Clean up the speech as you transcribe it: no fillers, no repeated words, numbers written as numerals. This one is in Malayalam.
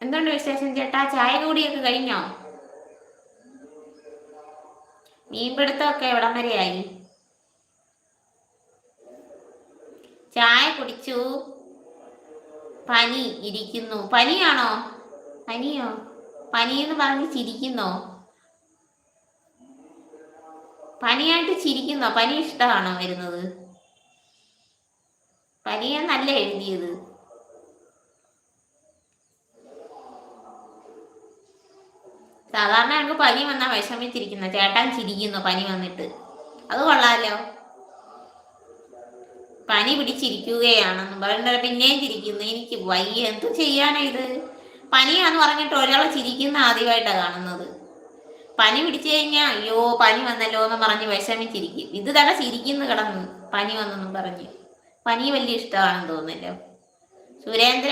എന്തുണ്ട് വിശേഷം ചേട്ടാ? ചായ കൂടിയൊക്കെ കഴിഞ്ഞോ? മീൻപിടുത്തമൊക്കെ എവിടം വരെയായി? ചായ കുടിച്ചു. പനി ഇരിക്കുന്നു. പനിയാണോ? പനിയോ? പനിയെന്ന് പറഞ്ഞ് ചിരിക്കുന്നോ? പനിയായിട്ട് ചിരിക്കുന്നോ? പനി ഇഷ്ടമാണോ വരുന്നത്? പനിയെന്നല്ല എഴുതിയത്. സാധാരണ ഞങ്ങൾക്ക് പനി വന്നാൽ വിഷമിച്ചിരിക്കുന്ന ചേട്ടൻ ചിരിക്കുന്നു പനി വന്നിട്ട്. അത് കൊള്ളാലോ. പനി പിടിച്ചിരിക്കുകയാണെന്ന് പറഞ്ഞ പിന്നെയും ചിരിക്കുന്നു. എനിക്ക് വയ്യ, എന്ത് ചെയ്യാനാ ഇത്? പനിയാന്ന് പറഞ്ഞിട്ട് ഒരാളെ ചിരിക്കുന്ന ആദ്യമായിട്ടാണ് കാണുന്നത്. പനി പിടിച്ചു കഴിഞ്ഞാൽ അയ്യോ പനി വന്നല്ലോ എന്ന് പറഞ്ഞ് വിഷമിച്ചിരിക്കും. ഇത് തന്നെ ചിരിക്കുന്നു കിടന്ന് പനി വന്നെന്നും പറഞ്ഞ്. പനി വലിയ ഇഷ്ടമാണെന്ന് തോന്നുന്നല്ലോ. സുരേന്ദ്ര